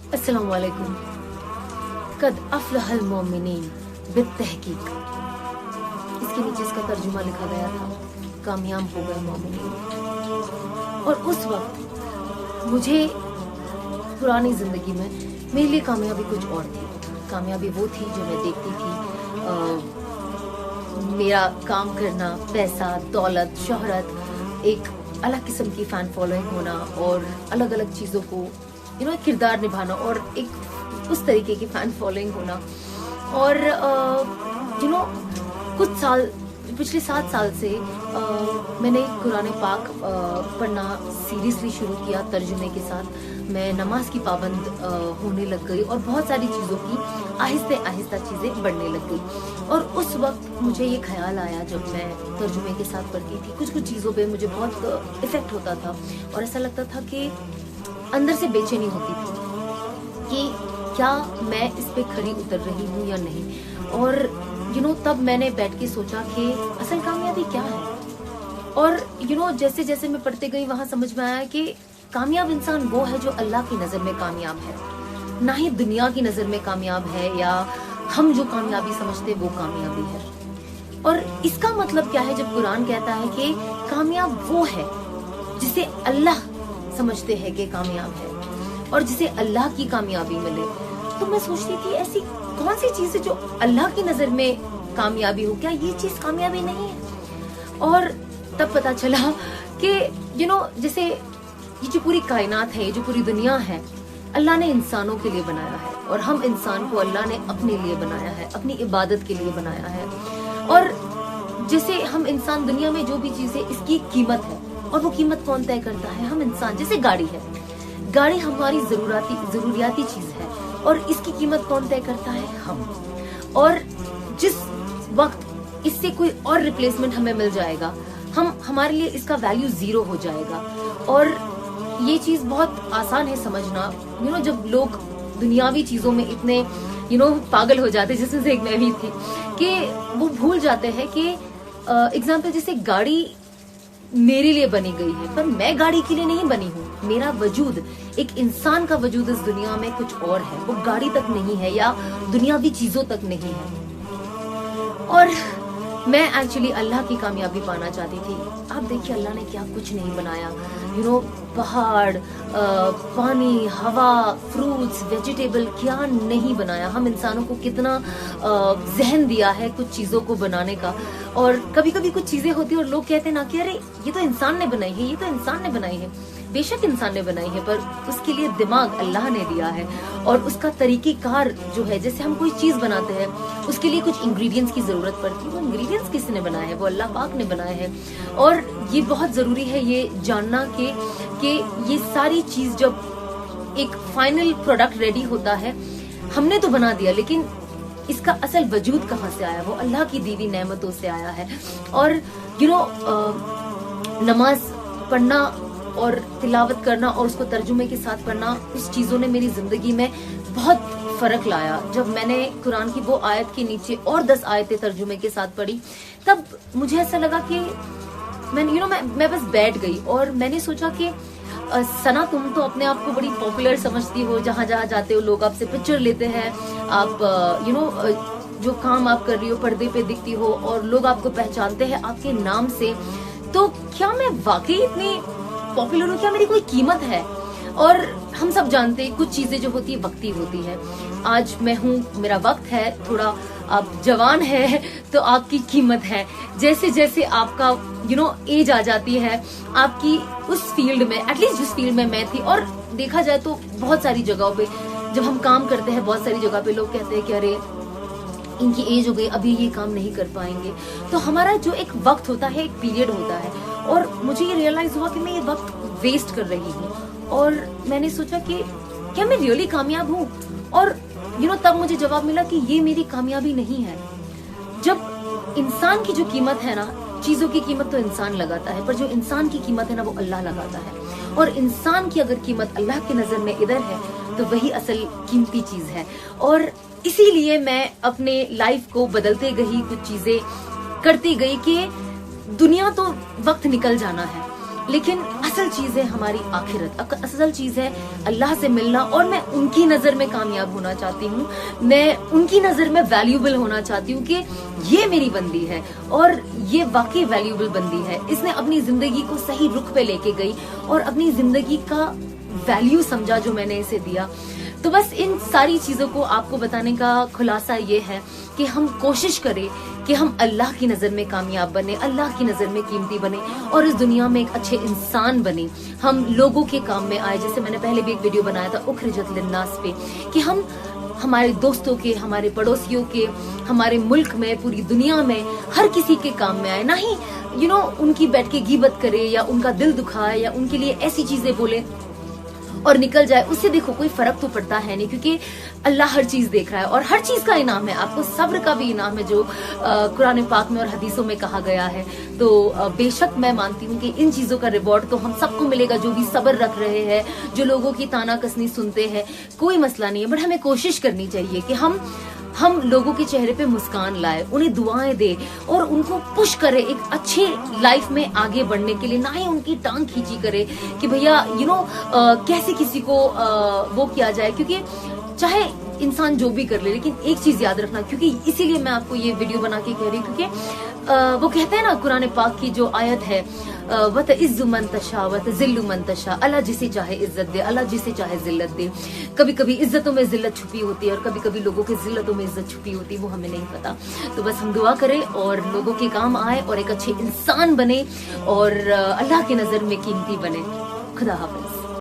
अस्सलाम वालेकुम। कद अफ़लहल मोमिनीन बित्तहकीक, इसके नीचे इसका तर्जुमा लिखा गया था, कामयाब हो गए मोमिनीन। और उस वक्त मुझे पुरानी जिंदगी में मेरे लिए कामयाबी कुछ और थी। कामयाबी वो थी जो मैं देखती थी, मेरा काम करना, पैसा, दौलत, शोहरत, एक अलग किस्म की फैन फॉलोइंग होना और अलग अलग चीज़ों को एक किरदार निभाना और एक उस तरीके की फैन फॉलोइंग होना। और कुछ साल, पिछले 7 साल से मैंने कुरान पाक पढ़ना सीरियसली शुरू किया तर्जुमे के साथ। मैं नमाज की पाबंद होने लग गई और बहुत सारी चीज़ों की आहिस्ते आहिस्ता चीज़ें बढ़ने लग गई। और उस वक्त मुझे ये ख्याल आया, जब मैं तर्जुमे के साथ पढ़ती थी, कुछ कुछ चीज़ों पे मुझे बहुत इफ़ेक्ट होता था और ऐसा लगता था कि अंदर से बेचैनी होती थी कि क्या मैं इस पे खरी उतर रही हूँ या नहीं। और तब मैंने बैठ के सोचा कि असल कामयाबी क्या है। और जैसे जैसे मैं पढ़ते गई, वहाँ समझ में आया कि कामयाब इंसान वो है जो अल्लाह की नज़र में कामयाब है, ना ही दुनिया की नज़र में कामयाब है या हम जो कामयाबी समझते वो कामयाबी है। और इसका मतलब क्या है जब कुरान कहता है कि कामयाब वो है जिसे अल्लाह समझते हैं कि कामयाब है और जिसे अल्लाह की कामयाबी मिले। तो मैं सोचती थी, ऐसी कौन सी चीज़ है जो अल्लाह की नज़र में कामयाबी हो, क्या ये चीज़ कामयाबी नहीं है। और तब पता चला कि जैसे ये जो पूरी कायनात है, ये जो पूरी दुनिया है, अल्लाह ने इंसानों के लिए बनाया है और हम इंसान को अल्लाह ने अपने लिए बनाया है, अपनी इबादत के लिए बनाया है। और जैसे हम इंसान, दुनिया में जो भी चीज़ है इसकी कीमत है और वो कीमत कौन तय करता है? हम इंसान। जैसे गाड़ी है, गाड़ी हमारी जरूरियाती चीज़ है और इसकी कीमत कौन तय करता है? हम। और जिस वक्त इससे कोई और रिप्लेसमेंट हमें मिल जाएगा, हमारे लिए इसका वैल्यू 0 हो जाएगा। और ये चीज़ बहुत आसान है समझना, जब लोग दुनियावी चीज़ों में इतने पागल हो जाते, जिसमें से एक मैं भी थी, कि वो भूल जाते हैं कि एग्जाम्पल जैसे गाड़ी मेरे लिए बनी गई है, पर मैं गाड़ी के लिए नहीं बनी हूँ। मेरा वजूद, एक इंसान का वजूद इस दुनिया में कुछ और है, वो गाड़ी तक नहीं है या दुनियावी चीजों तक नहीं है। और मैं एक्चुअली अल्लाह की कामयाबी पाना चाहती थी। आप देखिए अल्लाह ने क्या कुछ नहीं बनाया, पहाड़, पानी, हवा, फ्रूट्स, वेजिटेबल, क्या नहीं बनाया। हम इंसानों को कितना जहन दिया है कुछ चीज़ों को बनाने का। और कभी कभी कुछ चीज़ें होती है और लोग कहते हैं ना कि अरे ये तो इंसान ने बनाई है, ये तो इंसान ने बनाई है। बेशक इंसान ने बनाई है, पर उसके लिए दिमाग अल्लाह ने दिया है और उसका तरीक़ेकार जो है, जैसे हम कोई चीज़ बनाते हैं उसके लिए कुछ इंग्रेडिएंट्स की ज़रूरत पड़ती है। वो इंग्रेडिएंट्स किसने बनाए हैं? वो अल्लाह पाक ने बनाए हैं। और ये बहुत ज़रूरी है ये जानना कि ये सारी चीज़ जब एक फाइनल प्रोडक्ट रेडी होता है, हमने तो बना दिया, लेकिन इसका असल वजूद कहाँ से आया? वो अल्लाह की दी हुई नेमतों से आया है। और नमाज पढ़ना और तिलावत करना और उसको तर्जुमे के साथ पढ़ना, उस चीज़ों ने मेरी ज़िंदगी में बहुत फ़र्क लाया। जब मैंने कुरान की वो आयत के नीचे और 10 आयतें तर्जुमे के साथ पढ़ी, तब मुझे ऐसा लगा कि मैं बस बैठ गई और मैंने सोचा कि सना, तुम तो अपने आप को बड़ी पॉपुलर समझती हो, जहाँ जहाँ जाते हो लोग आपसे पिक्चर लेते हैं, आप जो काम आप कर रही हो पर्दे पे दिखती हो और लोग आपको पहचानते हैं आपके नाम से। तो क्या मैं वाकई इतनी पॉपुलर हूँ? क्या मेरी कोई कीमत है? और हम सब जानते हैं कुछ चीजें जो होती है वक्ती होती है। आज मैं हूँ, मेरा वक्त है, थोड़ा आप जवान है तो आपकी कीमत है। जैसे जैसे आपका एज आ जाती है, आपकी उस फील्ड में, एटलीस्ट जिस फील्ड में मैं थी, और देखा जाए तो बहुत सारी जगहों पे जब हम काम करते हैं, बहुत सारी जगह पे लोग कहते हैं कि अरे इनकी एज हो गई, अभी ये काम नहीं कर पाएंगे। तो हमारा जो एक वक्त होता है, एक पीरियड होता है, और मुझे ये रियलाइज हुआ कि मैं ये वक्त वेस्ट कर रही हूँ। और मैंने सोचा कि क्या मैं रियली कामयाब हूँ? और तब मुझे जवाब मिला कि ये मेरी कामयाबी नहीं है। जब इंसान की जो कीमत है ना, चीजों की कीमत तो इंसान लगाता है, पर जो इंसान की कीमत है ना वो अल्लाह लगाता है। और इंसान की अगर कीमत अल्लाह की नजर में इधर है तो वही असल कीमती चीज है। और इसीलिए मैं अपने लाइफ को बदलते गई, कुछ चीजें करती गई कि दुनिया तो वक्त निकल जाना है لیکن اصل چیز ہے ہماری آخرت، اصل چیز ہے اللہ سے ملنا، اور میں ان کی نظر میں کامیاب ہونا چاہتی ہوں، میں ان کی نظر میں ویلیوبل ہونا چاہتی ہوں کہ یہ میری بندی ہے اور یہ واقعی ویلیوبل بندی ہے، اس نے اپنی زندگی کو صحیح رخ پہ لے کے گئی اور اپنی زندگی کا ویلیو سمجھا جو میں نے اسے دیا۔ تو بس ان ساری چیزوں کو آپ کو بتانے کا خلاصہ یہ ہے کہ ہم کوشش کریں کہ ہم اللہ کی نظر میں کامیاب بنے، اللہ کی نظر میں قیمتی بنے اور اس دنیا میں ایک اچھے انسان بنے، ہم لوگوں کے کام میں آئے، جیسے میں نے پہلے بھی ایک ویڈیو بنایا تھا اخرجت للناس پہ، کہ ہم ہمارے دوستوں کے، ہمارے پڑوسیوں کے، ہمارے ملک میں، پوری دنیا میں ہر کسی کے کام میں آئے، نہ ہی ان کی بیٹھ کے غیبت کرے یا ان کا دل دکھائے یا ان کے لیے ایسی چیزیں بولے اور نکل جائے۔ اس سے دیکھو کوئی فرق تو پڑتا ہے نہیں، کیونکہ اللہ ہر چیز دیکھ رہا ہے اور ہر چیز کا انعام ہے، آپ کو صبر کا بھی انعام ہے جو قرآن پاک میں اور حدیثوں میں کہا گیا ہے۔ تو بے شک میں مانتی ہوں کہ ان چیزوں کا ریوارڈ تو ہم سب کو ملے گا، جو بھی صبر رکھ رہے ہیں، جو لوگوں کی تانا کسنی سنتے ہیں، کوئی مسئلہ نہیں ہے، بٹ ہمیں کوشش کرنی چاہیے کہ ہم لوگوں کے چہرے پہ مسکان لائے، انہیں دعائیں دے اور ان کو پش کرے ایک اچھی لائف میں آگے بڑھنے کے لیے، نہ ہی ان کی ٹانگ کھینچی کرے کہ بھیا کیسے کسی کو وہ کیا جائے، کیونکہ چاہے انسان جو بھی کر لے، لیکن ایک چیز یاد رکھنا، کیونکہ اسی لیے میں آپ کو یہ ویڈیو بنا کے کہہ رہی ہوں، کیونکہ وہ کہتے ہیں نا قرآن پاک کی جو آیت ہے وَتَعِزُّ مَن تَشَاءُ وَتُذِلُّ مَن تَشَاءُ، اللہ جسے چاہے عزت دے، اللہ جسے چاہے ذلت دے۔ کبھی کبھی عزتوں میں ذلت چھپی ہوتی ہے اور کبھی کبھی لوگوں کے ذلتوں میں عزت چھپی ہوتی ہے، وہ ہمیں نہیں پتا۔ تو بس ہم دعا کریں اور لوگوں کے کام آئے اور ایک اچھے انسان بنے اور اللہ کی نظر میں قیمتی بنے۔ خدا حافظ۔